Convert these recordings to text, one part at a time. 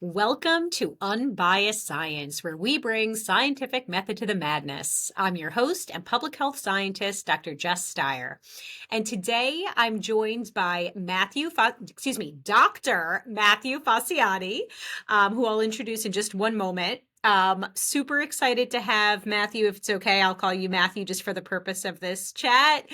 Welcome to Unbiased Science, where we bring scientific method to the madness. I'm your host and public health scientist, Dr. Jess Steyer. And today I'm joined by Dr. Matthew Facciani, who I'll introduce in just one moment. Super excited to have Matthew. If it's okay, I'll call you Matthew just for the purpose of this chat.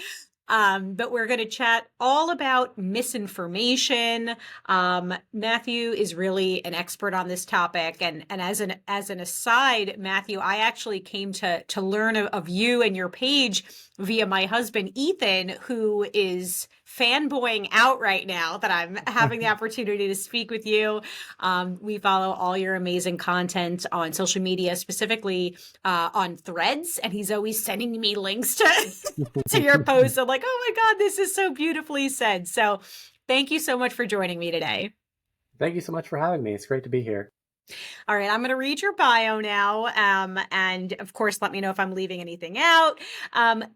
But we're going to chat all about misinformation. Matthew is really an expert on this topic. And as an aside, Matthew, I actually came to learn of you and your page via my husband, Ethan, who is fanboying out right now that I'm having the opportunity to speak with you. We follow all your amazing content on social media, specifically on Threads, and he's always sending me links to your posts. I'm like, oh my God, this is so beautifully said. So thank you so much for joining me today. Thank you so much for having me. It's great to be here. All right, I'm going to read your bio now. And of course, let me know if I'm leaving anything out.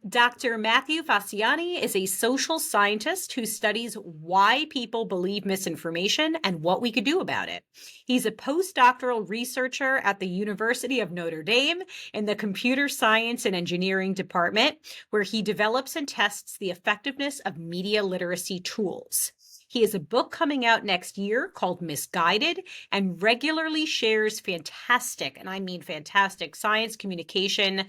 Dr. Matthew Facciani is a social scientist who studies why people believe misinformation and what we could do about it. He's a postdoctoral researcher at the University of Notre Dame in the Computer Science and Engineering Department, where he develops and tests the effectiveness of media literacy tools. He has a book coming out next year called Misguided and regularly shares fantastic, and I mean fantastic, science communication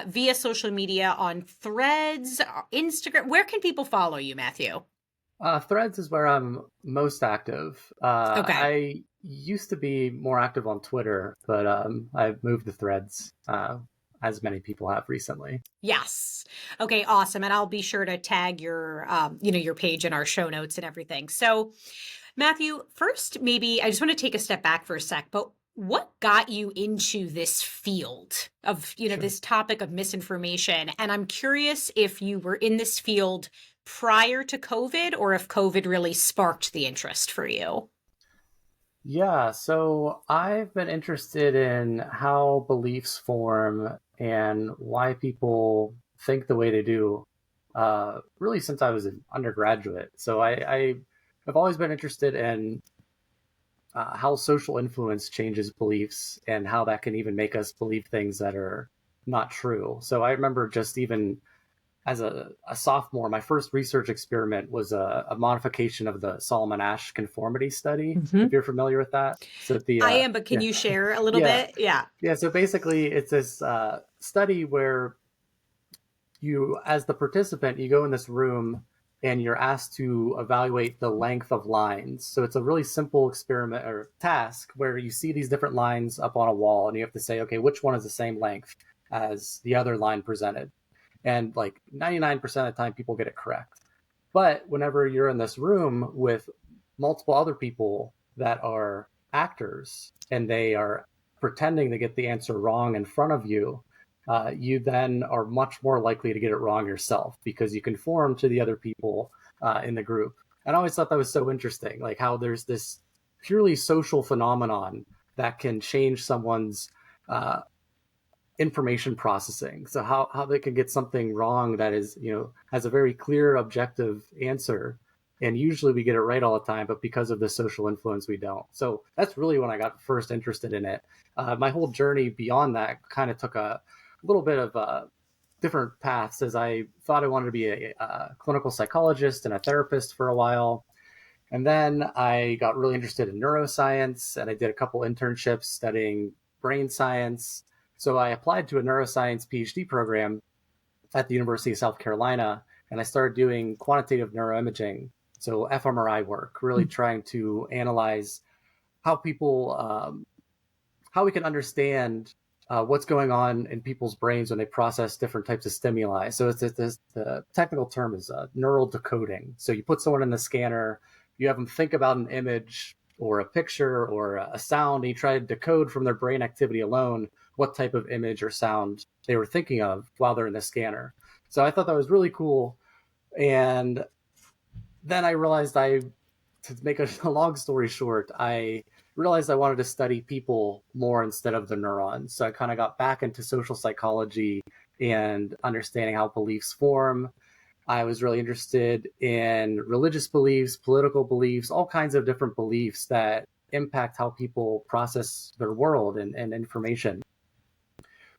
via social media on Threads, Instagram. Where can people follow you, Matthew? Threads is where I'm most active. Okay. I used to be more active on Twitter, but I've moved to Threads, as many people have recently. Yes. Okay, awesome. And I'll be sure to tag your, your page in our show notes and everything. So, Matthew, first, maybe I just want to take a step back for a sec, but what got you into this field of, Sure. this topic of misinformation? And I'm curious if you were in this field prior to COVID or if COVID really sparked the interest for you. Yeah, so I've been interested in how beliefs form and why people think the way they do, really since I was an undergraduate. So I've always been interested in how social influence changes beliefs and how that can even make us believe things that are not true. So I remember just even as a sophomore, my first research experiment was a modification of the Solomon Asch conformity study. If you're familiar with that. So I am, but can you share a little yeah. bit? Yeah. Yeah. So basically it's this study where you, as the participant, you go in this room and you're asked to evaluate the length of lines. So it's a really simple experiment or task where you see these different lines up on a wall and you have to say, okay, which one is the same length as the other line presented? And like 99% of the time, people get it correct. But whenever you're in this room with multiple other people that are actors and they are pretending to get the answer wrong in front of you, you then are much more likely to get it wrong yourself because you conform to the other people in the group. And I always thought that was so interesting, like how there's this purely social phenomenon that can change someone's information processing. So how they can get something wrong that is, has a very clear objective answer. And usually we get it right all the time, but because of the social influence, we don't. So that's really when I got first interested in it. My whole journey beyond that kind of took a little bit of different paths, as I thought I wanted to be a clinical psychologist and a therapist for a while. And then I got really interested in neuroscience and I did a couple internships studying brain science. So I applied to a neuroscience PhD program at the University of South Carolina, and I started doing quantitative neuroimaging, so fMRI work, really trying to analyze how people, how we can understand what's going on in people's brains when they process different types of stimuli. So the technical term is neural decoding. So you put someone in the scanner, you have them think about an image or a picture or a sound, and you try to decode from their brain activity alone what type of image or sound they were thinking of while they're in the scanner. So I thought that was really cool. And then I realized to make a long story short, I realized I wanted to study people more instead of the neurons. So I kind of got back into social psychology and understanding how beliefs form. I was really interested in religious beliefs, political beliefs, all kinds of different beliefs that impact how people process their world and information.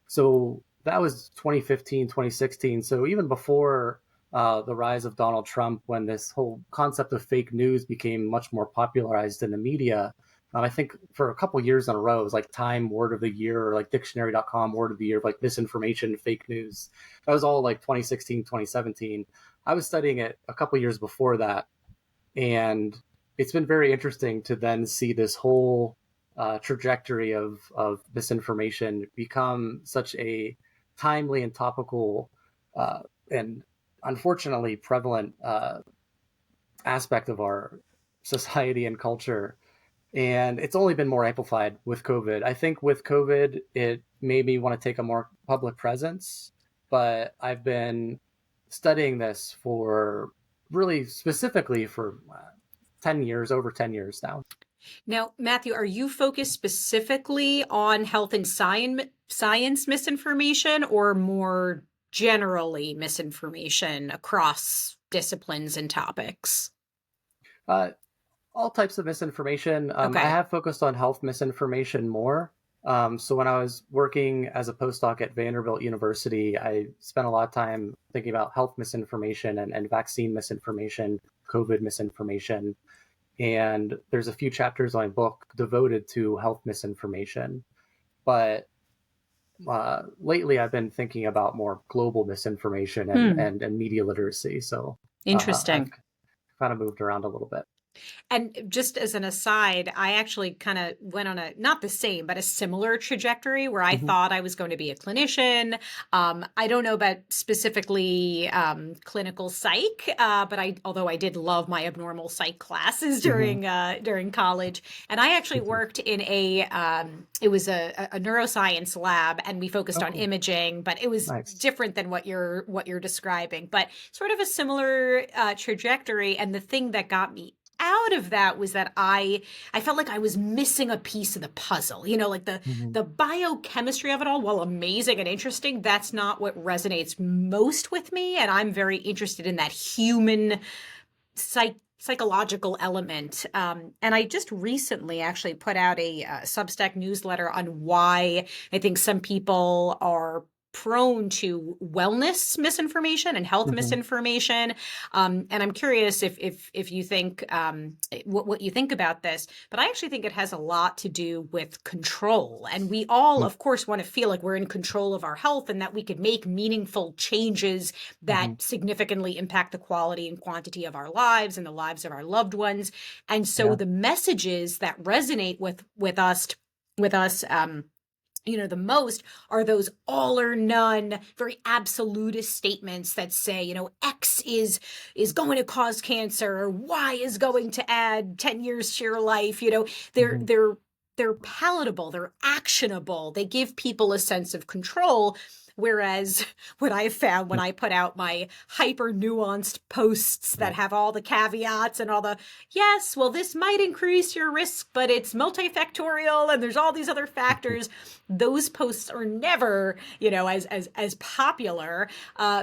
So that was 2015, 2016. So even before the rise of Donald Trump, when this whole concept of fake news became much more popularized in the media, I think for a couple years in a row, it was like Time Word of the Year or like Dictionary.com Word of the Year, like misinformation, fake news. That was all like 2016, 2017. I was studying it a couple years before that. And it's been very interesting to then see this whole trajectory of misinformation become such a timely and topical and unfortunately prevalent aspect of our society and culture. And it's only been more amplified with COVID. I think with COVID, it made me want to take a more public presence, but I've been studying this for really specifically for 10 years, over 10 years now. Now, Matthew, are you focused specifically on health and science misinformation, or more generally misinformation across disciplines and topics? Uh, all types of misinformation. I Okay. have focused on health misinformation more. So when I was working as a postdoc at Vanderbilt University, I spent a lot of time thinking about health misinformation and vaccine misinformation, COVID misinformation. And there's a few chapters on my book devoted to health misinformation. But lately, I've been thinking about more global misinformation Hmm. and media literacy. So I've Interesting. kind of moved around a little bit. And just as an aside, I actually kind of went on a, not the same, but a similar trajectory where I Hmm. thought I was going to be a clinician. I don't know about specifically clinical psych, but although I did love my abnormal psych classes Hmm. during college, and I actually Me too. worked in it was a neuroscience lab, and we focused Oh, on cool. imaging, but it was Nice. different than what you're describing, but sort of a similar trajectory. And the thing that got me out of that was that I felt like I was missing a piece of the puzzle. Like the Hmm. the biochemistry of it all, while amazing and interesting, that's not what resonates most with me. And I'm very interested in that human psychological element. And I just recently actually put out a Substack newsletter on why I think some people are prone to wellness misinformation and health Hmm. misinformation. And I'm curious if you think what you think about this. But I actually think it has a lot to do with control. And we all, of course, want to feel like we're in control of our health and that we could make meaningful changes Hmm. that significantly impact the quality and quantity of our lives and the lives of our loved ones. And so Yeah. the messages that resonate with us the most are those all or none, very absolutist statements that say, X is going to cause cancer, or Y is going to add 10 years to your life. They're Hmm. they're they're palatable, they're actionable, they give people a sense of control. Whereas what I found when I put out my hyper nuanced posts that Right. have all the caveats and all the, yes, well, this might increase your risk, but it's multifactorial and there's all these other factors, those posts are never, as popular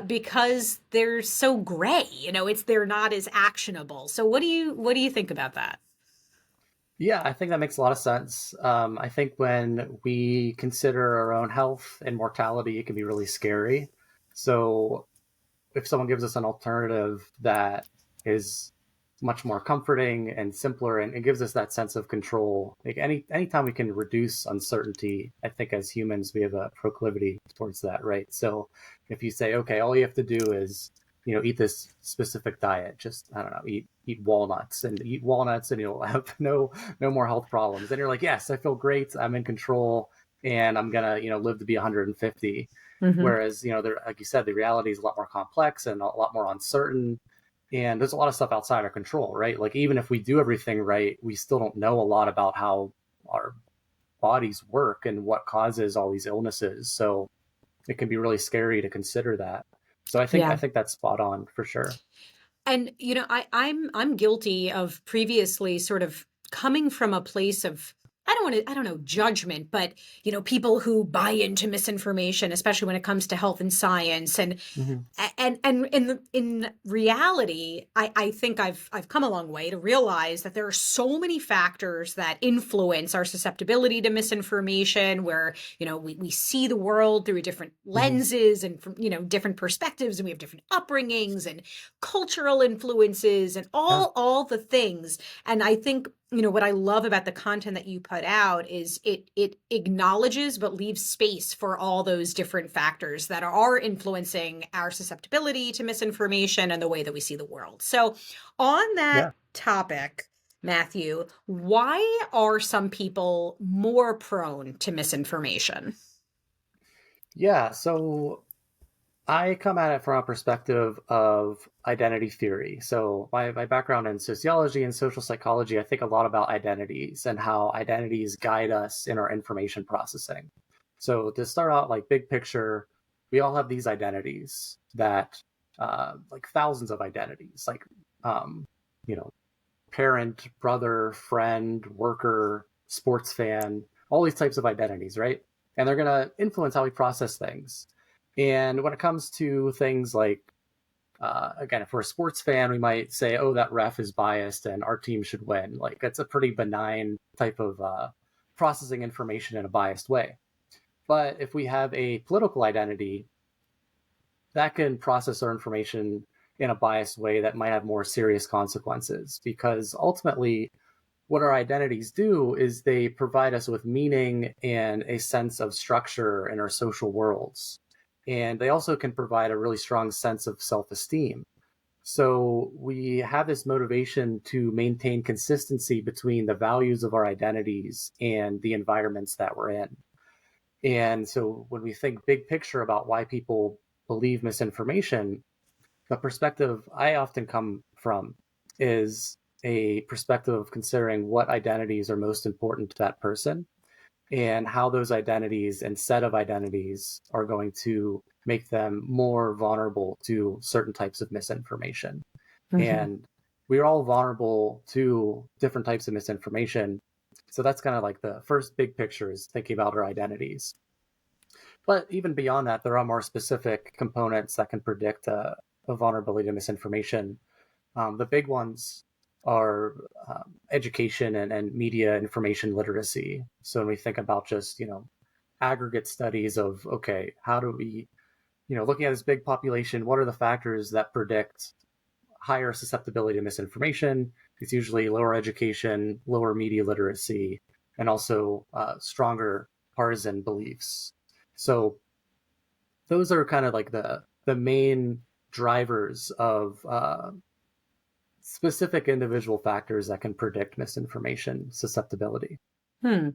because they're so gray. They're not as actionable. So what do you think about that? Yeah, I think that makes a lot of sense. I think when we consider our own health and mortality, it can be really scary. So if someone gives us an alternative that is much more comforting and simpler and it gives us that sense of control, like anytime we can reduce uncertainty, I think as humans we have a proclivity towards that, right? So if you say, okay, all you have to do is eat this specific diet, just I don't know, eat walnuts and you'll have no more health problems, then you're like, yes, I feel great, I'm in control, and I'm gonna live to be 150. Mm-hmm. Whereas, like you said, the reality is a lot more complex and a lot more uncertain. And there's a lot of stuff outside our control, right? Like, even if we do everything right, we still don't know a lot about how our bodies work and what causes all these illnesses. So it can be really scary to consider that. So I Yeah. think that's spot on for sure. And I'm guilty of previously sort of coming from a place of I don't know, judgment, but people who buy into misinformation, especially when it comes to health and science, Mm-hmm. and in reality, I think I've come a long way to realize that there are so many factors that influence our susceptibility to misinformation, where we see the world through different Mm-hmm. lenses and from different perspectives, and we have different upbringings and cultural influences and Yeah. all the things. And I think what I love about the content that you put out is it acknowledges but leaves space for all those different factors that are influencing our susceptibility to misinformation and the way that we see the world. So on that Yeah. topic, Matthew, why are some people more prone to misinformation? Yeah. So I come at it from a perspective of identity theory. So my background in sociology and social psychology, I think a lot about identities and how identities guide us in our information processing. So to start out, like big picture, we all have these identities that, like thousands of identities, like, um, you know, parent, brother, friend, worker, sports fan, all these types of identities, right? And they're going to influence how we process things. And when it comes to things like, again, if we're a sports fan, we might say, oh, that ref is biased and our team should win. Like, that's a pretty benign type of processing information in a biased way. But if we have a political identity, that can process our information in a biased way that might have more serious consequences because ultimately what our identities do is they provide us with meaning and a sense of structure in our social worlds. And they also can provide a really strong sense of self esteem. So we have this motivation to maintain consistency between the values of our identities and the environments that we're in. And so when we think big picture about why people believe misinformation, the perspective I often come from is a perspective of considering what identities are most important to that person and how those identities and set of identities are going to make them more vulnerable to certain types of misinformation. Mhm. And we're all vulnerable to different types of misinformation. So that's kind of like the first big picture is thinking about our identities. But even beyond that, there are more specific components that can predict a vulnerability to misinformation. The big ones are education and media information literacy. So when we think about just, aggregate studies of, okay, how do we, looking at this big population, what are the factors that predict higher susceptibility to misinformation? It's usually lower education, lower media literacy, and also stronger partisan beliefs. So those are kind of like the main drivers of specific individual factors that can predict misinformation susceptibility. Hmm.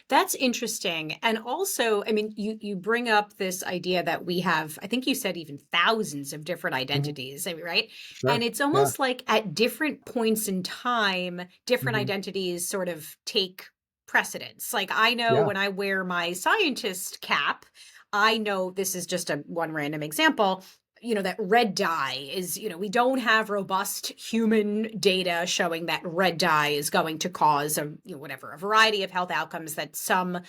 That's interesting. And also, I mean, you bring up this idea that we have, I think you said even thousands of different Mm-hmm. identities, right? And Sure. it's Yeah. almost like at different points in time, different Mm-hmm. identities sort of take precedence. Like I know Yeah. when I wear my scientist cap, I know this is just a one random example. That red dye is, we don't have robust human data showing that red dye is going to cause whatever, a variety of health outcomes that some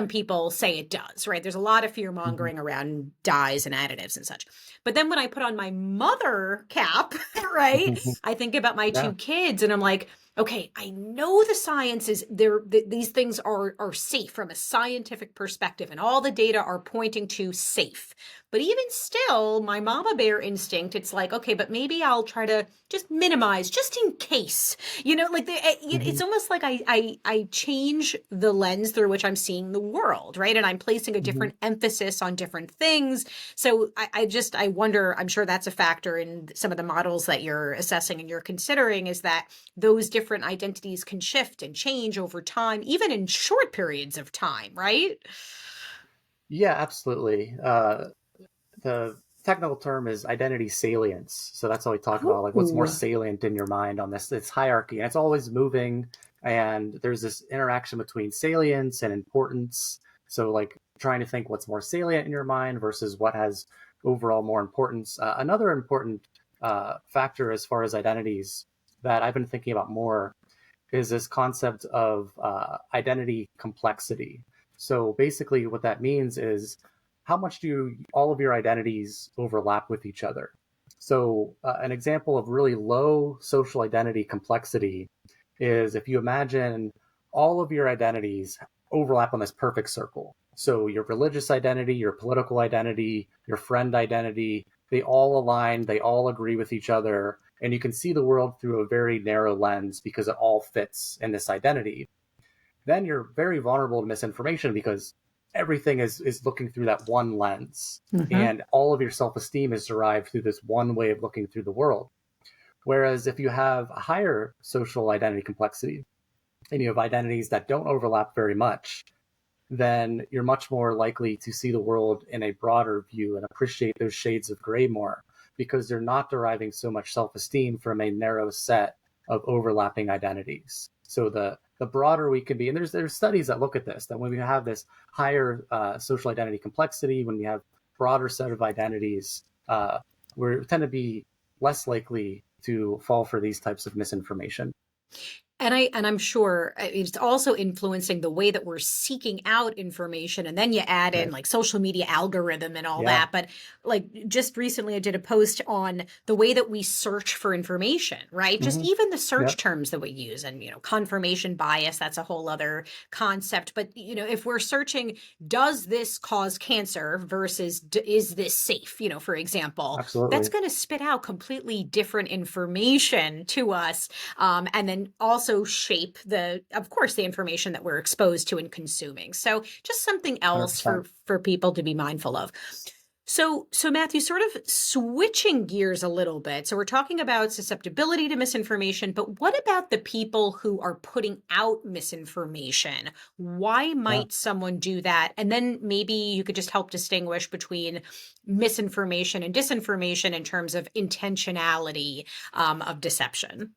people say it does, right? There's a lot of fear Mm-hmm. mongering around dyes and additives and such. But then when I put on my mother cap, right, I think about my Yeah. two kids and I'm like, okay, I know the science is there. These things are safe from a scientific perspective, and all the data are pointing to safe. But even still, my mama bear instinct, it's like, okay, but maybe I'll try to just minimize, just in case. Like Mm-hmm. it's almost like I change the lens through which I'm seeing the world, right? And I'm placing a Mm-hmm. different emphasis on different things. So I wonder, I'm sure that's a factor in some of the models that you're assessing and you're considering, is that those different identities can shift and change over time, even in short periods of time, right? Yeah, absolutely. The technical term is identity salience. So that's how we talk about like what's more Oh. salient in your mind on this hierarchy. And it's always moving. And there's this interaction between salience and importance. So like trying to think what's more salient in your mind versus what has overall more importance. Another important factor as far as identities that I've been thinking about more is this concept of identity complexity. So basically, what that means is how much do all of your identities overlap with each other? So, an example of really low social identity complexity is if you imagine all of your identities overlap on this perfect circle. So, your religious identity, your political identity, your friend identity, they all align, they all agree with each other, and you can see the world through a very narrow lens because it all fits in this identity. Then you're very vulnerable to misinformation because everything is looking through that one lens, Mm-hmm. and all of your self-esteem is derived through this one way of looking through the world. Whereas if you have a higher social identity complexity and you have identities that don't overlap very much, then you're much more likely to see the world in a broader view and appreciate those shades of gray more because they're not deriving so much self-esteem from a narrow set of overlapping identities. So the broader we can be, and there's studies that look at this, that when we have this higher social identity complexity, when we have broader set of identities, we tend to be less likely to fall for these types of misinformation. And I'm sure it's also influencing the way that we're seeking out information. And then you add in Right. like social media algorithm and all Yeah. that. But like just recently, I did a post on the way that we search for information, right? Just Mm-hmm. even the search Yep. terms that we use, and confirmation bias, that's a whole other concept. But if we're searching, does this cause cancer versus is this safe? For example, that's Absolutely. going to spit out completely different information to us, and then also shape of course, the information that we're exposed to and consuming. So just something else 100%. for people to be mindful of. So Matthew, sort of switching gears a little bit. So we're talking about susceptibility to misinformation, but what about the people who are putting out misinformation? Why Yeah. might someone do that? And then maybe you could just help distinguish between misinformation and disinformation in terms of intentionality of deception.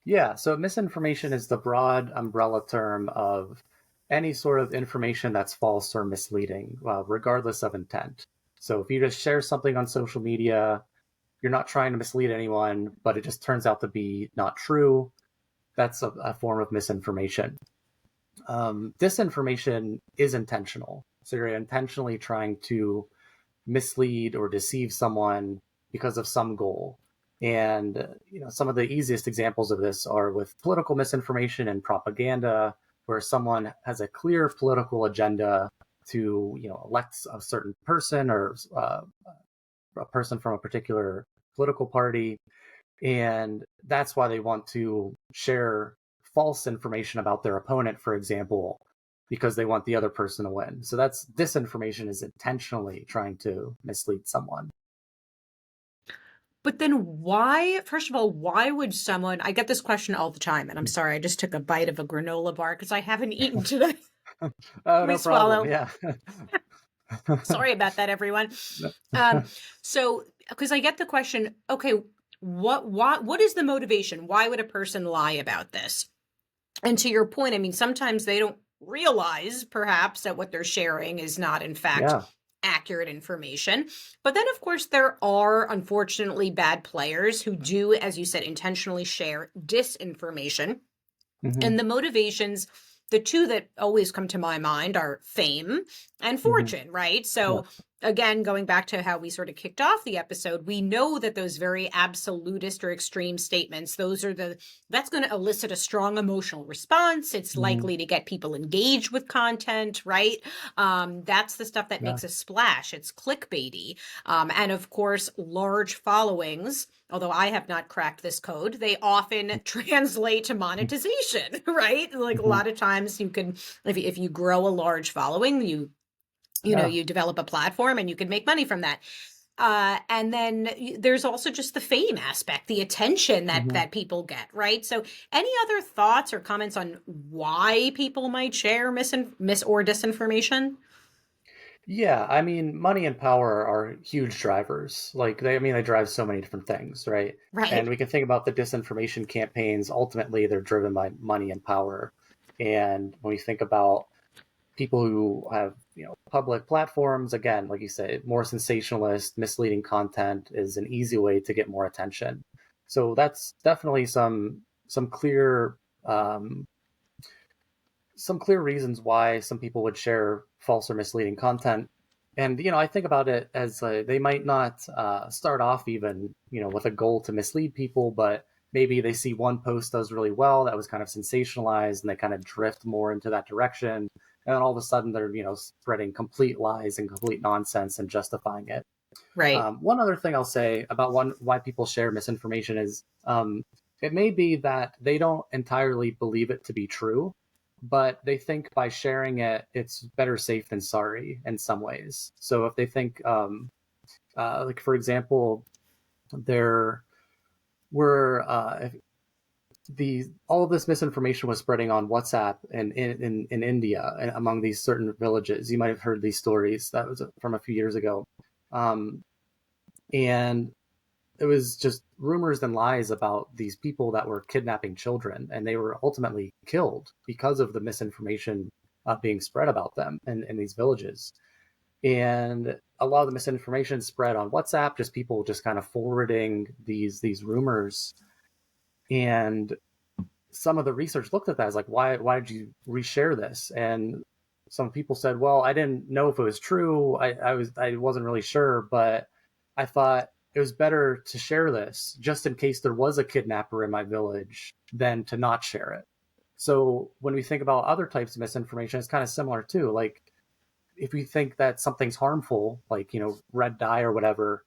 Yeah, so misinformation is the broad umbrella term of any sort of information that's false or misleading, regardless of intent. So if you just share something on social media, you're not trying to mislead anyone, but it just turns out to be not true, that's a form of misinformation. Disinformation is intentional. So you're intentionally trying to mislead or deceive someone because of some goal. And some of the easiest examples of this are with political misinformation and propaganda, where someone has a clear political agenda to elect a certain person or a person from a particular political party, and that's why they want to share false information about their opponent, for example, because they want the other person to win. So that's disinformation, is intentionally trying to mislead someone. But then why, first of all, why would someone, I get this question all the time, and I'm sorry, I just took a bite of a granola bar because I haven't eaten today. Oh, Let me no problem. swallow. Yeah. Sorry about that, everyone. Um, so, because I get the question, okay, what is the motivation? Why would a person lie about this? And to your point, I mean, sometimes they don't realize perhaps that what they're sharing is not, in fact, Yeah. accurate information. But then, of course, there are unfortunately bad players who do, as you said, intentionally share disinformation. Hmm. And the motivations, the two that always come to my mind are fame and Hmm. fortune, right? Yeah. So, again, going back to how we sort of kicked off the episode, we know that those very absolutist or extreme statements, that's going to elicit a strong emotional response. It's Hmm. likely to get people engaged with content, right? That's the stuff that Yeah. makes a splash. It's clickbaity. And of course, large followings, although I have not cracked this code, they often translate to monetization, right? Like a Hmm. lot of times you can, if you grow a large following, Yeah. you develop a platform and you can make money from that. And then there's also just the fame aspect, the attention that Hmm. that people get, right? So, any other thoughts or comments on why people might share mis or disinformation? Yeah, I mean, money and power are huge drivers. Like they drive so many different things, right? And Right. we can think about the disinformation campaigns. Ultimately, they're driven by money and power. And when we think about people who have, public platforms, again, like you say, more sensationalist, misleading content is an easy way to get more attention. So that's definitely some clear um, some clear reasons why some people would share false or misleading content. And, I think about it as they might not start off even, with a goal to mislead people, but maybe they see one post does really well that was kind of sensationalized and they kind of drift more into that direction. And then all of a sudden they're, spreading complete lies and complete nonsense and justifying it. Right. One other thing I'll say about why people share misinformation is it may be that they don't entirely believe it to be true, but they think by sharing it, it's better safe than sorry in some ways. So if they think, like for example, there were all of this misinformation was spreading on WhatsApp and in India and among these certain villages. You might have heard these stories. That was from a few years ago. Um, and it was just rumors and lies about these people that were kidnapping children, and they were ultimately killed because of the misinformation being spread about them in these villages. And a lot of the misinformation spread on WhatsApp, just people just kind of forwarding these rumors. And some of the research looked at that as like, why did you reshare this? And some people said, well, I didn't know if it was true. I wasn't really sure, but I thought it was better to share this just in case there was a kidnapper in my village than to not share it. So when we think about other types of misinformation, it's kind of similar too. Like if you think that something's harmful, like, red dye or whatever,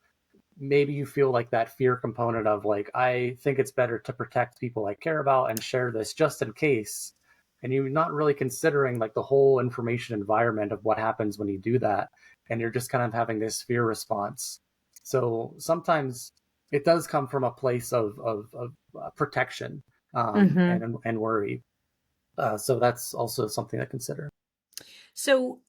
maybe you feel like that fear component of like, I think it's better to protect people I care about and share this just in case. And you're not really considering like the whole information environment of what happens when you do that. And you're just kind of having this fear response. So sometimes it does come from a place of protection Mm-hmm. and worry. So that's also something to consider. So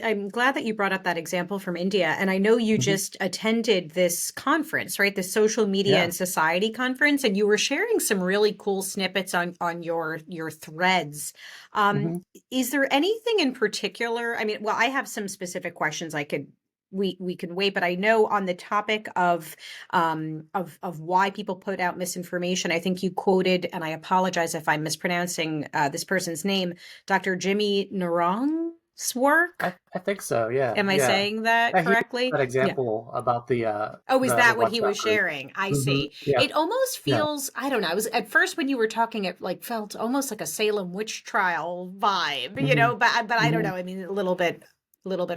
I'm glad that you brought up that example from India. And I know you Mm-hmm. just attended this conference, right? The social media Yeah. and society conference, and you were sharing some really cool snippets on your threads. Um, Mm-hmm. is there anything in particular? I mean, well, I have some specific questions I could we can wait, but I know on the topic of why people put out misinformation, I think you quoted, and I apologize if I'm mispronouncing this person's name, Dr. Jimmy Narong's work. I think so. Yeah. Am I Yeah. saying that He used correctly? that Yeah. example about Oh, is the that what he WhatsApp was group. sharing? I Hmm. see. Yeah. It almost Yeah. feels, I don't know. I was at first when you were talking, it like felt almost like a Salem witch trial vibe, Hmm. but I don't Hmm. know. I mean, a little bit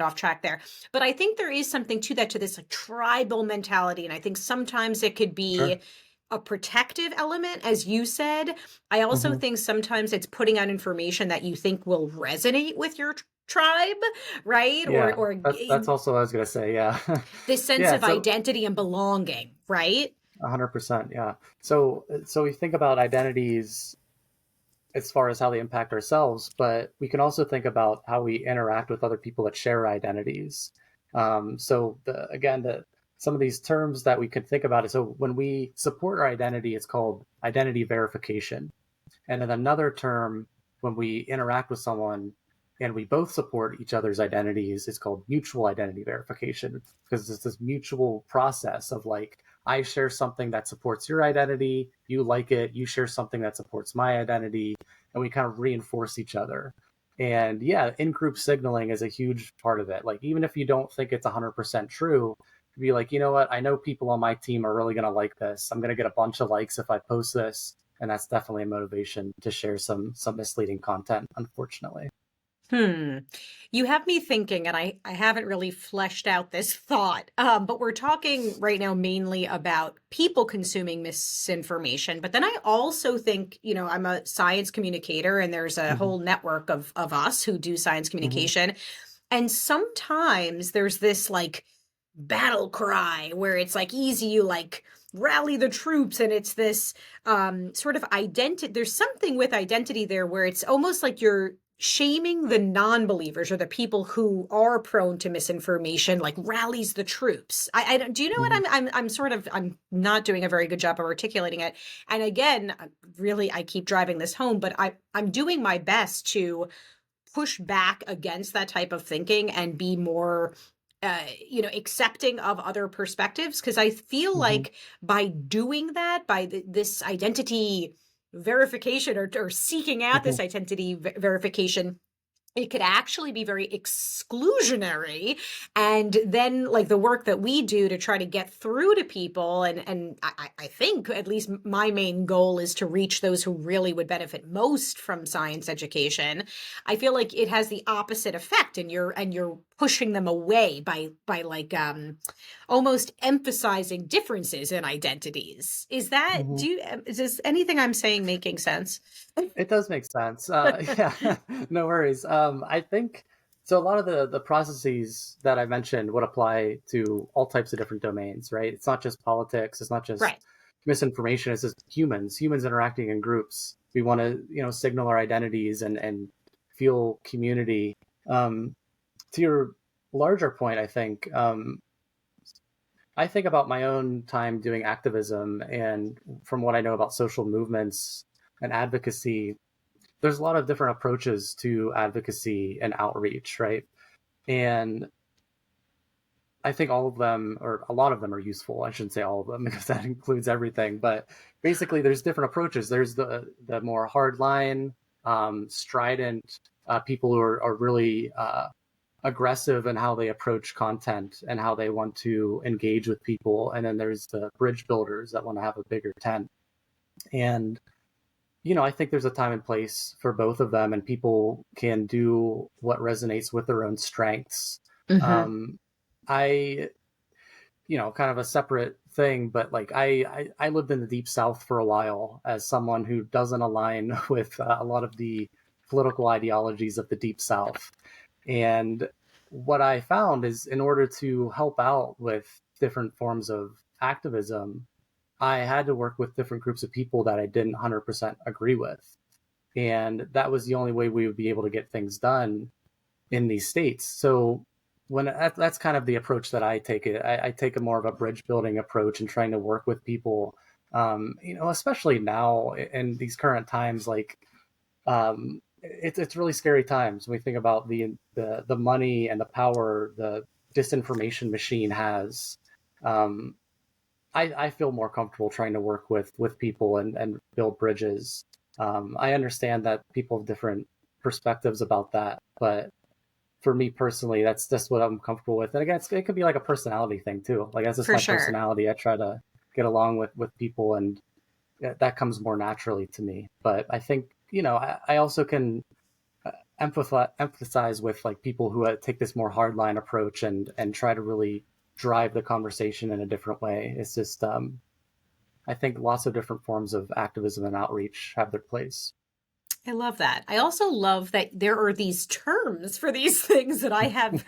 off track there. But I think there is something to that, to this like tribal mentality. And I think sometimes it could Sure. be a protective element, as you said. I also Hmm. think sometimes it's putting out information that you think will resonate with your tribe, right? Or Yeah. That's also what I was gonna say. Yeah. this sense Yeah. of So identity and belonging, right? 100%. Yeah. So we think about identities as far as how they impact ourselves, but we can also think about how we interact with other people that share identities. Some of these terms that we could think about is, so when we support our identity, it's called identity verification. And then another term, when we interact with someone and we both support each other's identities, it's called mutual identity verification, because it's this mutual process of like, I share something that supports your identity, you like it, you share something that supports my identity, and we kind of reinforce each other. And yeah, in group signaling is a huge part of it. Like, even if you don't think it's 100% true, to be like, you know what, I know people on my team are really going to like this. I'm going to get a bunch of likes if I post this, and that's definitely a motivation to share some misleading content, unfortunately. Hmm. You have me thinking, and I haven't really fleshed out this thought, but we're talking right now mainly about people consuming misinformation. But then I also think, I'm a science communicator, and there's a Hmm. whole network of us who do science Hmm. communication. And sometimes there's this like battle cry where it's like easy, you like rally the troops, and it's this sort of identity. There's something with identity there where it's almost like you're shaming the non-believers or the people who are prone to misinformation, like rallies the troops. I don't, do you know what Hmm. I'm not doing a very good job of articulating it. And again, really, I keep driving this home, but I'm doing my best to push back against that type of thinking and be more accepting of other perspectives, because I feel Hmm. like by doing that, by this identity verification or seeking out Mhm. this identity verification, it could actually be very exclusionary. And then like the work that we do to try to get through to people, and I think at least my main goal is to reach those who really would benefit most from science education. I feel like it has the opposite effect, and you're pushing them away by like almost emphasizing differences in identities. Is that, Mhm. is anything I'm saying making sense? It does make sense. Yeah, no worries. I think so. A lot of the processes that I mentioned would apply to all types of different domains, right? It's not just politics. It's not just Right. misinformation. It's just humans interacting in groups. We want to, signal our identities and feel community. Um, to your larger point, I think about my own time doing activism, and from what I know about social movements and advocacy, there's a lot of different approaches to advocacy and outreach, right? And I think all of them, or a lot of them, are useful. I shouldn't say all of them because that includes everything. But basically, there's different approaches. There's the more hardline, strident people who are really aggressive in how they approach content and how they want to engage with people. And then there's the bridge builders that want to have a bigger tent. And I think there's a time and place for both of them, and people can do what resonates with their own strengths. Mm-hmm. Um, I, kind of a separate thing, but like I lived in the deep South for a while as someone who doesn't align with a lot of the political ideologies of the deep South. And what I found is, in order to help out with different forms of activism, I had to work with different groups of people that I didn't 100% agree with. And that was the only way we would be able to get things done in these states. So that's kind of the approach that I take. I take a more of a bridge building approach and trying to work with people, especially now in these current times. Like, it's really scary times when we think about the money and the power the disinformation machine has. Um, I feel more comfortable trying to work with people and build bridges. I understand that people have different perspectives about that, but for me personally, that's just what I'm comfortable with. And again, it could be like a personality thing too. Like, that's just For my sure. personality. I try to get along with people, and that comes more naturally to me. But I think I also can emphasize with like people who take this more hardline approach and try to really drive the conversation in a different way. It's just I think lots of different forms of activism and outreach have their place. I love that. I also love that there are these terms for these things that I have,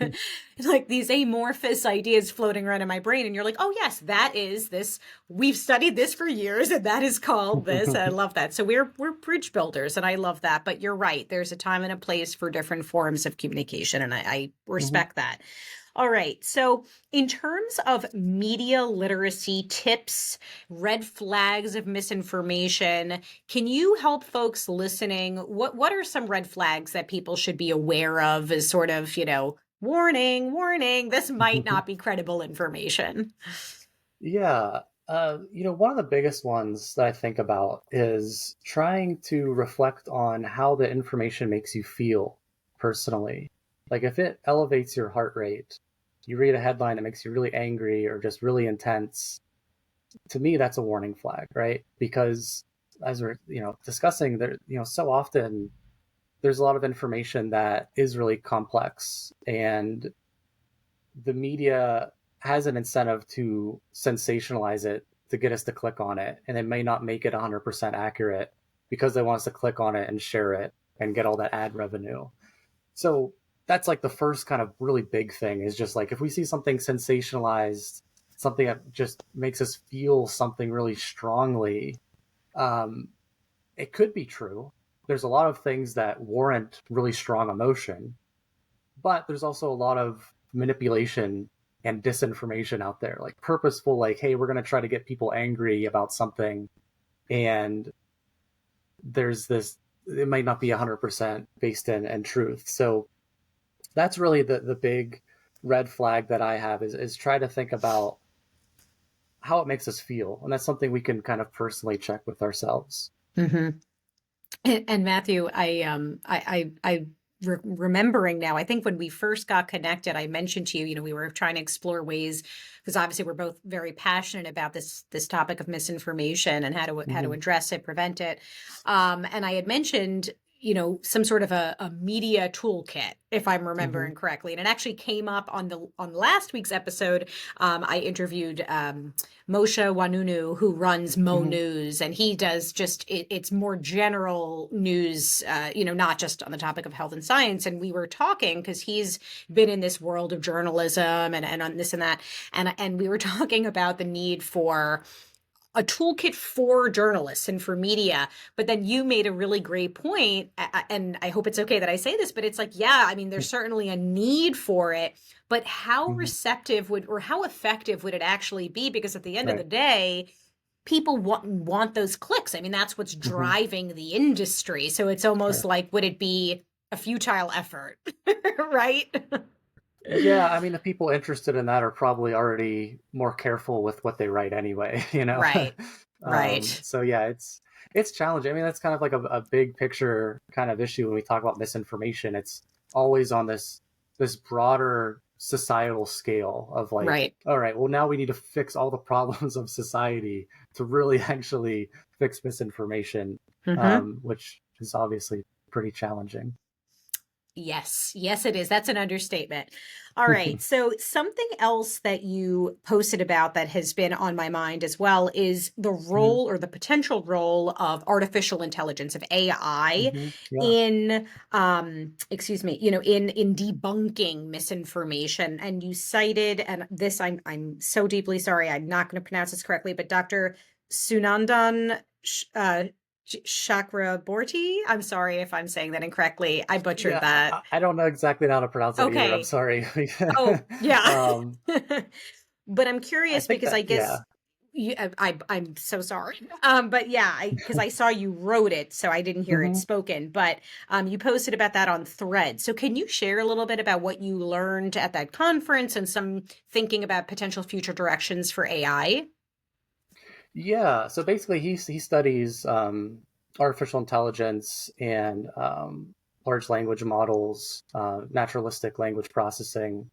like these amorphous ideas floating around in my brain. And you're like, oh, yes, that is this. We've studied this for years, and that is called this. And I love that. So we're bridge builders, and I love that. But you're right. There's a time and a place for different forms of communication, and I Mhm. respect that. All right. So, in terms of media literacy tips, red flags of misinformation, can you help folks listening? What are some red flags that people should be aware of as sort of, warning, warning, this might not be credible information? Yeah. One of the biggest ones that I think about is trying to reflect on how the information makes you feel personally. Like, if it elevates your heart rate, you read a headline that makes you really angry or just really intense, to me, that's a warning flag, right? Because as we're, discussing there, so often there's a lot of information that is really complex, and the media has an incentive to sensationalize it to get us to click on it, and it may not make it 100% accurate because they want us to click on it and share it and get all that ad revenue. So that's like the first kind of really big thing, is just like, if we see something sensationalized, something that just makes us feel something really strongly, um, it could be true. There's a lot of things that warrant really strong emotion, but there's also a lot of manipulation and disinformation out there, like purposeful, like, hey, we're going to try to get people angry about something. And there's this, it might not be 100% based in truth. So that's really the big red flag that I have, is try to think about how it makes us feel. And that's something we can kind of personally check with ourselves. Hmm. And Matthew, remembering now, I think when we first got connected, I mentioned to you, we were trying to explore ways, because obviously we're both very passionate about this topic of misinformation and how to Hmm. address it, prevent it. And I had mentioned, some sort of a media toolkit, if I'm Hmm. remembering correctly. And it actually came up on last week's episode. I interviewed Moshe Wanunu, who runs Mo Hmm. News, and he does it's more general news, not just on the topic of health and science. And we were talking because he's been in this world of journalism and on this and that, and we were talking about the need for a toolkit for journalists and for media. But then you made a really great point, and I hope it's okay that I say this, but it's like, yeah, I mean, there's certainly a need for it, but how Hmm. receptive would or how effective would it actually be? Because at the end of the Right. day, people want those clicks. I mean, that's what's Hmm. driving the industry. So it's almost Sure. like, would it be a futile effort, right? Yeah, I mean, the people interested in that are probably already more careful with what they write anyway, you know. Right. Right. So yeah, it's challenging. I mean, that's kind of like a big picture kind of issue when we talk about misinformation. It's always on this broader societal scale of like, Right. all right, well now we need to fix all the problems of society to really actually fix misinformation, Mm-hmm. which is obviously pretty challenging. Yes, yes, it is. That's an understatement. All right. So, something else that you posted about that has been on my mind as well is the Hmm. role or the potential role of artificial intelligence, of AI, Hmm. Yeah. in, excuse me, in debunking misinformation. And you cited, and this, I'm so deeply sorry, I'm not going to pronounce this correctly, but Dr. Sunandan Chakraborty. I'm sorry if I'm saying that incorrectly. I butchered Yeah, that. I don't know exactly how to pronounce it either. I'm Okay. sorry. Oh, yeah. um, But I'm I curious think because that I yeah. guess I'm so sorry. But yeah, because I saw you wrote it, so I didn't hear it Hmm. spoken. But you posted about that on Thread. So can you share a little bit about what you learned at that conference and some thinking about potential future directions for AI? Yeah. So basically, he studies artificial intelligence and large language models, naturalistic language processing,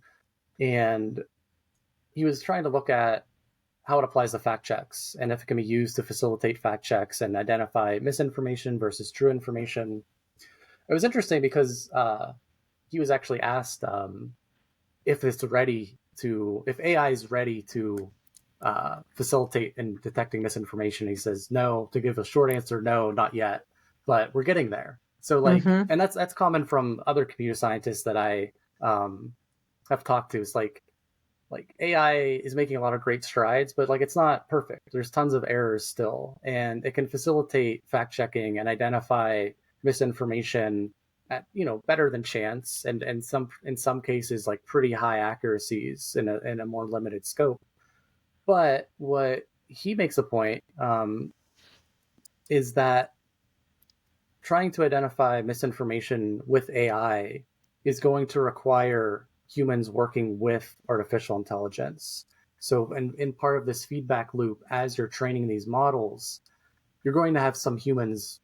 and he was trying to look at how it applies to fact checks and if it can be used to facilitate fact checks and identify misinformation versus true information. It was interesting because he was actually asked if AI is ready to facilitate in detecting misinformation. He says no. To give a short answer, no, not yet, but we're getting there. So like, Mm-hmm. and that's common from other computer scientists that I have talked to. It's like AI is making a lot of great strides, but like it's not perfect. There's tons of errors still, and it can facilitate fact checking and identify misinformation at better than chance, and in some cases like pretty high accuracies in a more limited scope. But what he makes a point is that trying to identify misinformation with AI is going to require humans working with artificial intelligence. So, in part of this feedback loop, as you're training these models, you're going to have some humans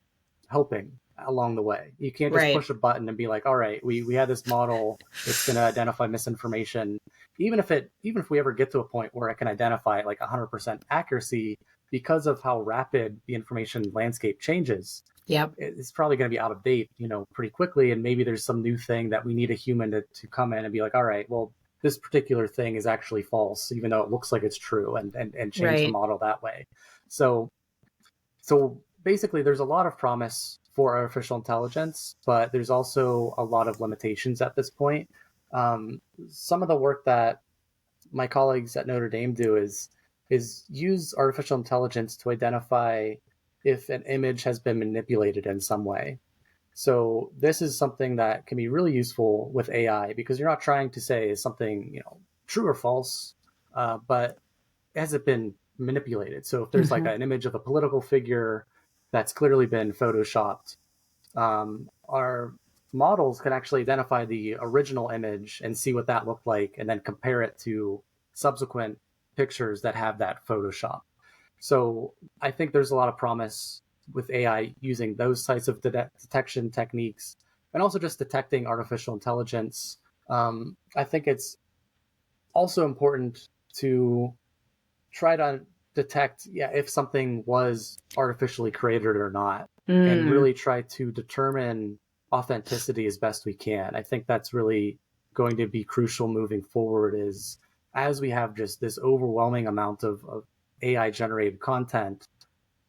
helping along the way. You can't just Right. push a button and be like, all right, we have this model, it's going to identify misinformation. Even if we ever get to a point where it can identify like 100% accuracy, because of how rapid the information landscape changes, Yep. it's probably going to be out of date, pretty quickly. And maybe there's some new thing that we need a human to come in and be like, all right, well, this particular thing is actually false, even though it looks like it's true, and change the Right. model that way. So, so basically, there's a lot of promise for artificial intelligence, but there's also a lot of limitations at this point. Some of the work that my colleagues at Notre Dame do is use artificial intelligence to identify if an image has been manipulated in some way. So this is something that can be really useful with AI because you're not trying to say is something true or false, but has it been manipulated? So if there's like Mm-hmm. an image of a political figure that's clearly been photoshopped, our models can actually identify the original image and see what that looked like, and then compare it to subsequent pictures that have that Photoshop. So I think there's a lot of promise with AI using those types of detection techniques, and also just detecting artificial intelligence. I think it's also important to try to detect, yeah, if something was artificially created or not, and Mm. really try to determine authenticity as best we can. I think that's really going to be crucial moving forward, is as we have just this overwhelming amount of AI generated content,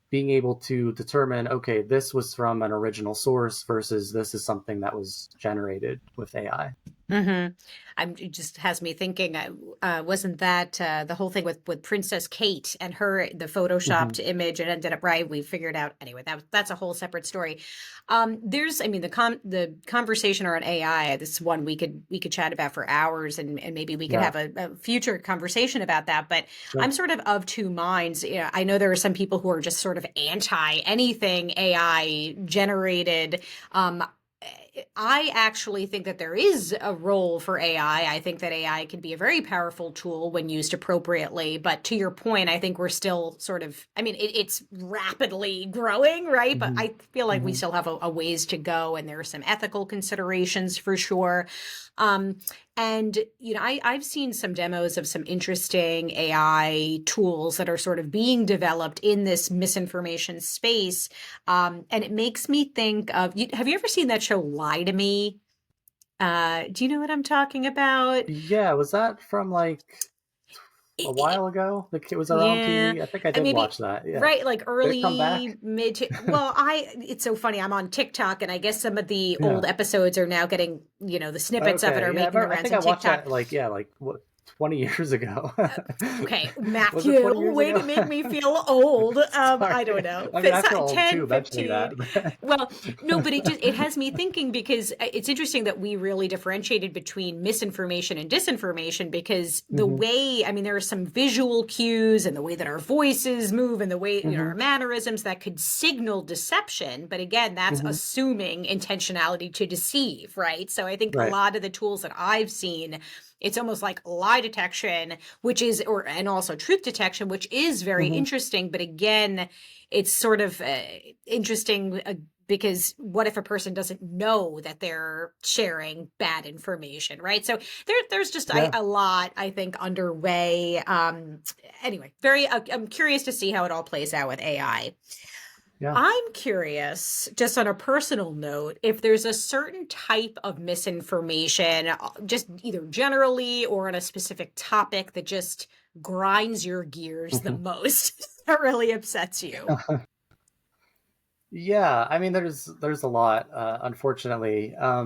being able to determine, okay, this was from an original source versus this is something that was generated with AI. Mm-hmm. It just has me thinking. Wasn't that the whole thing with Princess Kate and the Mm-hmm. photoshopped image? It ended up right. We figured out anyway. That's a whole separate story. I mean, the conversation around AI. This is one we could chat about for hours, and maybe we could Yeah, have a future conversation about that. But sure. I'm sort of two minds. I know there are some people who are just sort of anti anything AI generated. Um, I actually think that there is a role for AI. I think that AI can be a very powerful tool when used appropriately. But to your point, I think we're still sort of, I mean, it's rapidly growing, right? But Mm-hmm. I feel like we Mm-hmm. still have a ways to go, and there are some ethical considerations for sure. Um, and I've seen some demos of some interesting AI tools that are sort of being developed in this misinformation space, and it makes me think of have you ever seen that show Lie to Me? Do you know what I'm talking about? Yeah, was that from like a It, while ago? Like it was around Yeah, TV. I think I and did maybe watch that. Yeah. right, like Did it come back? early mid to, well, it's so funny. I'm on TikTok, and I guess some of the Yeah. old episodes are now getting, the snippets of it Okay. are Yeah, making the I rounds think on I watched TikTok. that like, yeah, like what, 20 years ago. Okay, Was it Matthew, 20 years way to ago? make me feel old. I don't Sorry. know, I mean, I feel old 10, too mentioning 15. that. Well, no, but it has me thinking, because it's interesting that we really differentiated between misinformation and disinformation, because the Hmm. way, I mean, there are some visual cues and the way that our voices move and the way, Hmm. our mannerisms that could signal deception. But again, that's Hmm. assuming intentionality to deceive, right? So I think a Right. lot of the tools that I've seen, it's almost like lie detection, which is, and also truth detection, which is very Hmm. interesting. But again, it's sort of interesting, because what if a person doesn't know that they're sharing bad information, right? So there's just Yeah. a lot, I think, underway. Anyway, I'm curious to see how it all plays out with AI. Yeah. I'm curious, just on a personal note, if there's a certain type of misinformation, just either generally or on a specific topic, that just grinds your gears the Hmm. most, that really upsets you. Yeah. I mean, there's a lot, unfortunately. I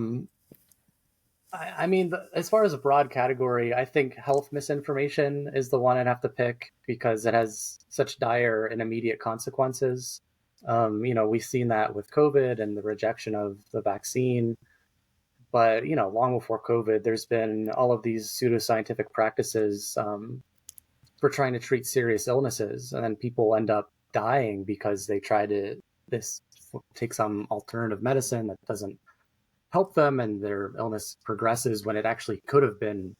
mean, as far as a broad category, I think health misinformation is the one I'd have to pick because it has such dire and immediate consequences. We've seen that with COVID and the rejection of the vaccine. But, long before COVID, there's been all of these pseudoscientific practices for trying to treat serious illnesses. And then people end up dying because they try to this take some alternative medicine that doesn't help them, and their illness progresses when it actually could have been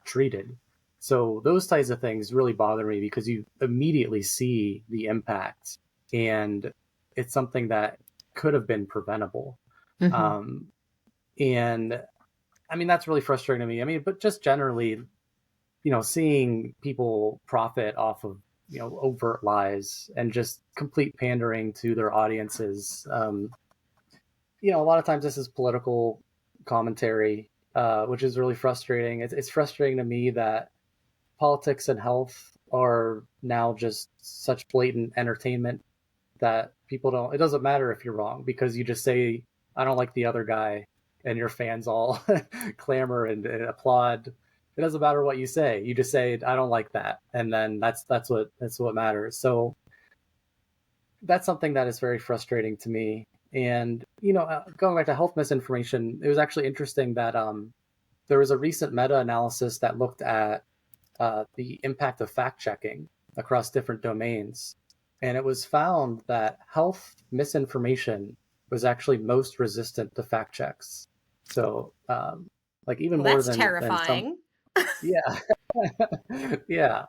treated. So those types of things really bother me because you immediately see the impact, and it's something that could have been preventable. Hmm. Um, and I mean, that's really frustrating to me. I mean, but just generally, seeing people profit off of, overt lies and just complete pandering to their audiences. A lot of times this is political commentary, which is really frustrating. It's frustrating to me that politics and health are now just such blatant entertainment that people don't. It doesn't matter if you're wrong because you just say, "I don't like the other guy," and your fans all clamor and applaud. It doesn't matter what you say. You just say, "I don't like that," and then that's what matters. So that's something that is very frustrating to me. And going back to health misinformation, it was actually interesting that there was a recent meta-analysis that looked at the impact of fact checking across different domains, and it was found that health misinformation was actually most resistant to fact checks. So, like even Well, more that's than some, terrifying. yeah, yeah.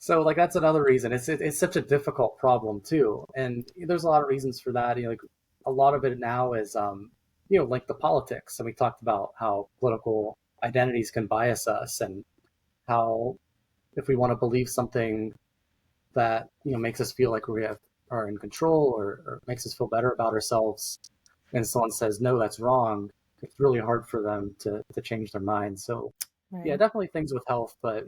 So like that's another reason. It's such a difficult problem too, and there's a lot of reasons for that. Like a lot of it now is like the politics, and we talked about how political identities can bias us, and how if we want to believe something that makes us feel like are in control, or makes us feel better about ourselves, and someone says no, that's wrong, it's really hard for them to change their mind. So yeah, Right. definitely things with health, but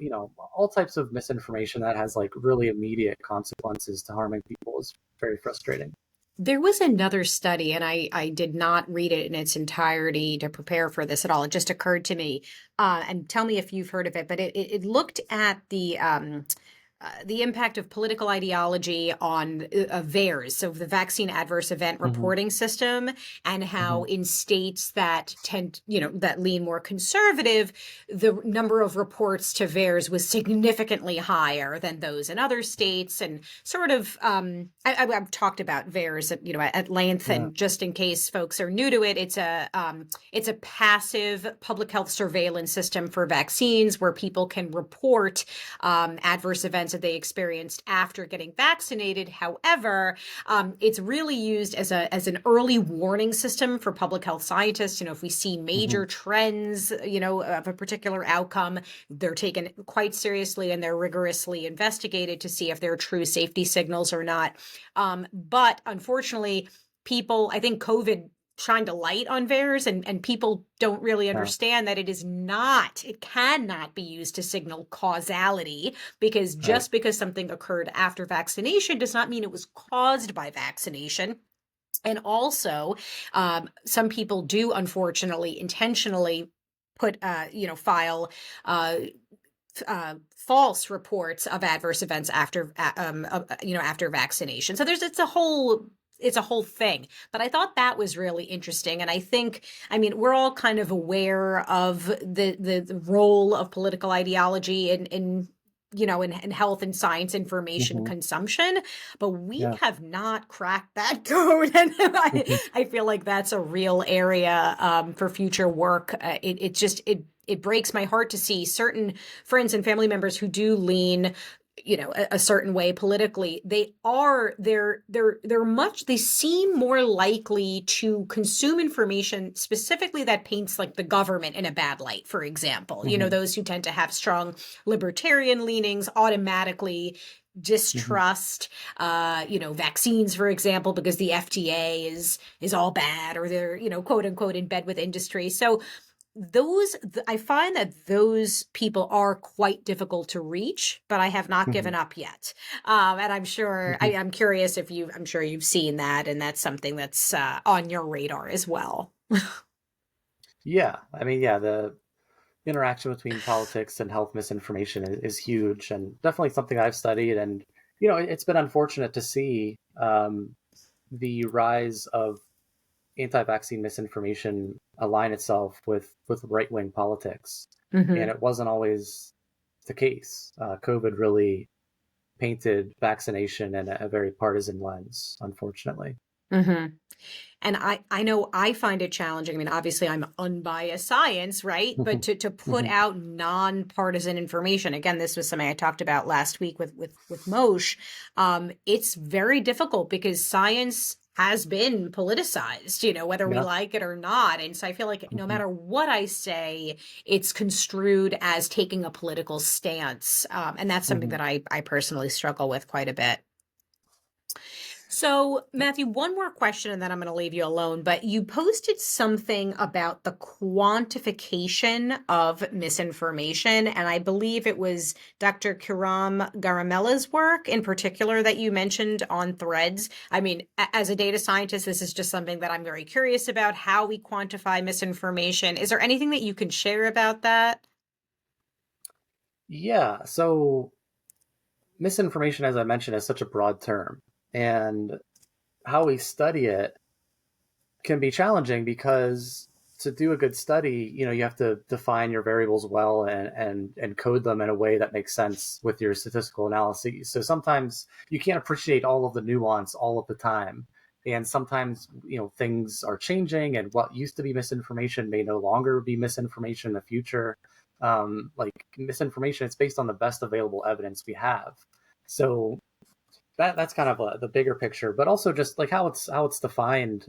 all types of misinformation that has like really immediate consequences to harming people is very frustrating. There was another study, and I did not read it in its entirety to prepare for this at all. It just occurred to me, and tell me if you've heard of it. But it looked at the impact of political ideology on VAERS, so the Vaccine Adverse Event Hmm. Reporting System, and how Hmm. in states that that lean more conservative, the number of reports to VAERS was significantly higher than those in other states. And sort of, I've talked about VAERS at length, Yeah. and just in case folks are new to it, it's a passive public health surveillance system for vaccines where people can report adverse events that they experienced after getting vaccinated. However, it's really used as an early warning system for public health scientists. If we see Hmm. major trends, of a particular outcome, they're taken quite seriously and they're rigorously investigated to see if there are true safety signals or not. But unfortunately, I think COVID shined a light on VAERS, and people don't really Yeah. understand that it cannot be used to signal causality, because Right. just because something occurred after vaccination does not mean it was caused by vaccination. And also, some people do unfortunately intentionally file uh, false reports of adverse events after vaccination. So it's a whole thing. But I thought that was really interesting, and I mean, we're all kind of aware of the role of political ideology in health and science information Hmm. consumption, but we Yeah. have not cracked that code. And I feel like that's a real area for future work. It breaks my heart to see certain friends and family members who do lean a certain way politically. They seem more likely to consume information specifically that paints like the government in a bad light, for example. Hmm. Those who tend to have strong libertarian leanings automatically Hmm. distrust vaccines, for example, because the FDA is all bad, or they're quote unquote in bed with industry. So those I find that those people are quite difficult to reach, but I have not Hmm. given up yet. And I'm curious if I'm sure you've seen that, and that's something that's on your radar as well. Yeah. I mean, yeah, the interaction between politics and health misinformation is huge, and definitely something I've studied. And it's been unfortunate to see the rise of anti-vaccine misinformation align itself with right-wing politics, and Hmm. it wasn't always the case. COVID really painted vaccination in a very partisan lens, unfortunately. Hmm. And I know I find it challenging. I mean, obviously, I'm unbiased science, right? But to put Hmm. out nonpartisan information, again, this was something I talked about last week with Moshe. It's very difficult because science has been politicized, whether we Yeah. like it or not. And so I feel like no Hmm. matter what I say, it's construed as taking a political stance, and that's something Hmm. that I personally struggle with quite a bit. So, Matthew, one more question and then I'm going to leave you alone. But you posted something about the quantification of misinformation. And I believe it was Dr. Kiram Garamella's work in particular that you mentioned on Threads. I mean, as a data scientist, this is just something that I'm very curious about, how we quantify misinformation. Is there anything that you can share about that? Yeah. So misinformation, as I mentioned, is such a broad term, and how we study it can be challenging because to do a good study, you have to define your variables well, and code them in a way that makes sense with your statistical analyses. So sometimes you can't appreciate all of the nuance all of the time. And sometimes, things are changing, and what used to be misinformation may no longer be misinformation in the future. like misinformation, it's based on the best available evidence we have. So that's kind of the bigger picture, but also just like how it's defined.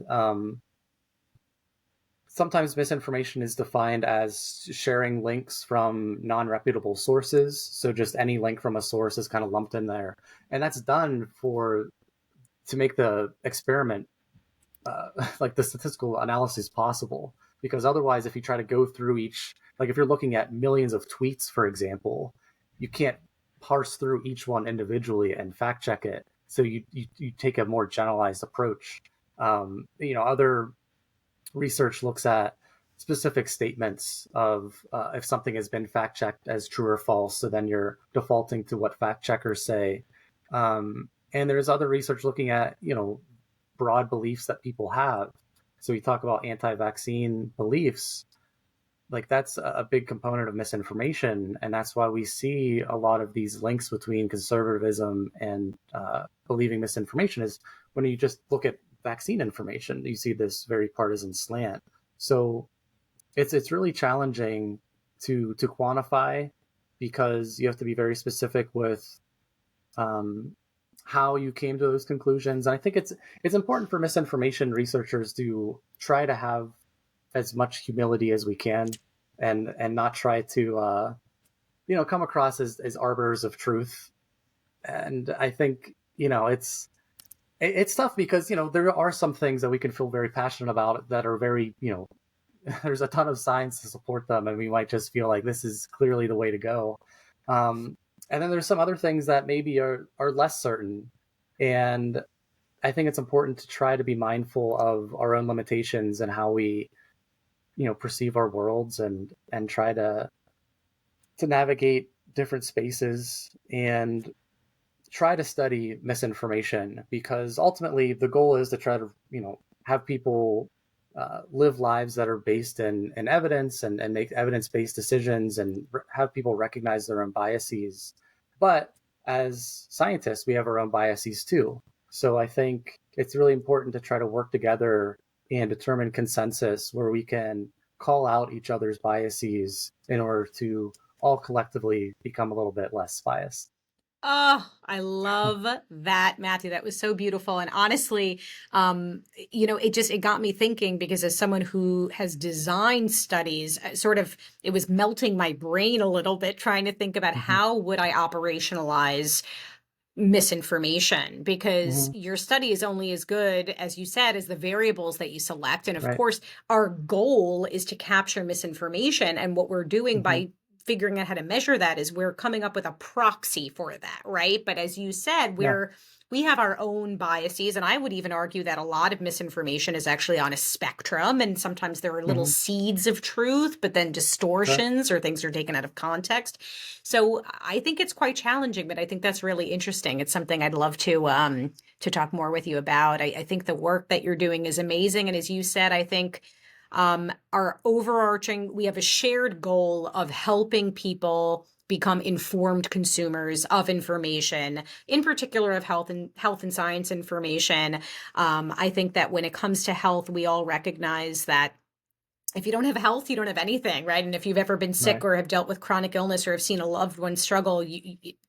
Sometimes misinformation is defined as sharing links from non-reputable sources. So just any link from a source is kind of lumped in there, and that's done to make the experiment like the statistical analysis possible. Because otherwise, if you try to go through each, like if you're looking at millions of tweets, for example, you can't parse through each one individually and fact check it. So you take a more generalized approach. Other research looks at specific statements of if something has been fact checked as true or false. So then you're defaulting to what fact checkers say. And there's other research looking at, broad beliefs that people have. So you talk about anti-vaccine beliefs, like that's a big component of misinformation, and that's why we see a lot of these links between conservatism and believing misinformation. Is when you just look at vaccine information, you see this very partisan slant. So it's really challenging to quantify, because you have to be very specific with how you came to those conclusions. And I think it's important for misinformation researchers to try to have as much humility as we can, and not try to come across as arbiters of truth. And I think it's tough, because there are some things that we can feel very passionate about that are very there's a ton of science to support them, and we might just feel like this is clearly the way to go. And then there's some other things that maybe are less certain. And I think it's important to try to be mindful of our own limitations and how we, perceive our worlds, and try to navigate different spaces and try to study misinformation, because ultimately the goal is to try to, have people live lives that are based in evidence, and make evidence-based decisions, and have people recognize their own biases. But as scientists, we have our own biases too. So I think it's really important to try to work together and determine consensus where we can call out each other's biases in order to all collectively become a little bit less biased. Oh, I love that, Matthew. That was so beautiful. And honestly, it got me thinking, because as someone who has designed studies, it was melting my brain a little bit, trying to think about Mm-hmm. how would I operationalize misinformation, because Mm-hmm. your study is only as good, as you said, as the variables that you select. And of Right. course, our goal is to capture misinformation. And what we're doing Mm-hmm. by figuring out how to measure that is we're coming up with a proxy for that, right? But as you said, Yeah. we have our own biases. And I would even argue that a lot of misinformation is actually on a spectrum. And sometimes there are little Mm-hmm. seeds of truth, but then Sure. distortions or things are taken out of context. So I think it's quite challenging, but I think that's really interesting. It's something I'd love to talk more with you about. I think the work that you're doing is amazing. And as you said, I think we have a shared goal of helping people become informed consumers of information, in particular of health and science information. I think that when it comes to health, we all recognize that if you don't have health, you don't have anything, right? And if you've ever been sick Right. or have dealt with chronic illness or have seen a loved one struggle,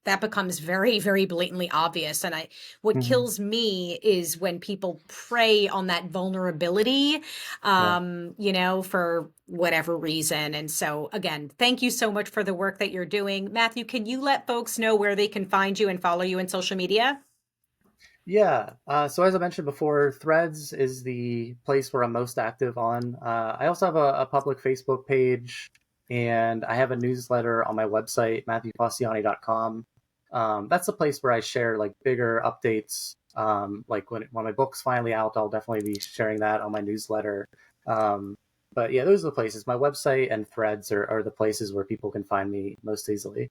that becomes very, very blatantly obvious. And what Mm-hmm. kills me is when people prey on that vulnerability, Yeah. for whatever reason. And so, again, thank you so much for the work that you're doing. Matthew, can you let folks know where they can find you and follow you in social media? Yeah. So as I mentioned before, Threads is the place where I'm most active on. I also have a public Facebook page, and I have a newsletter on my website, matthewfacciani.com. That's the place where I share like bigger updates. Like when my book's finally out, I'll definitely be sharing that on my newsletter. Um, but yeah, those are the places. My website and Threads are the places where people can find me most easily.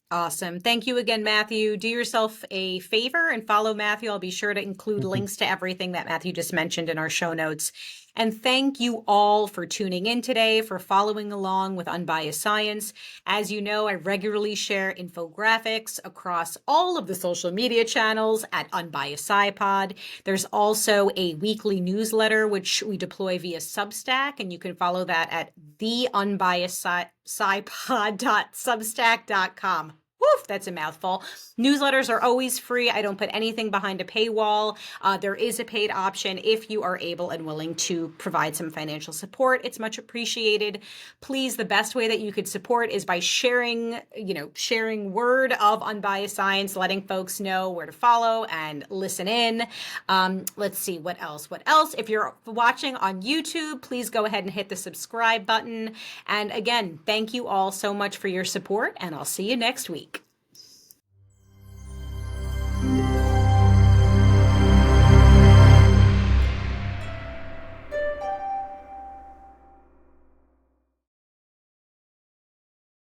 Awesome. Thank you again, Matthew. Do yourself a favor and follow Matthew. I'll be sure to include links to everything that Matthew just mentioned in our show notes. And thank you all for tuning in today, for following along with Unbiased Science. As you know, I regularly share infographics across all of the social media channels at Unbiased SciPod. There's also a weekly newsletter, which we deploy via Substack, and you can follow that at the Unbiased scipod.substack.com. Woof, that's a mouthful. Newsletters are always free. I don't put anything behind a paywall. There is a paid option if you are able and willing to provide some financial support. It's much appreciated. Please, the best way that you could support is by sharing word of Unbiased Science, letting folks know where to follow and listen in. Let's see, what else? If you're watching on YouTube, please go ahead and hit the subscribe button. And again, thank you all so much for your support, and I'll see you next week.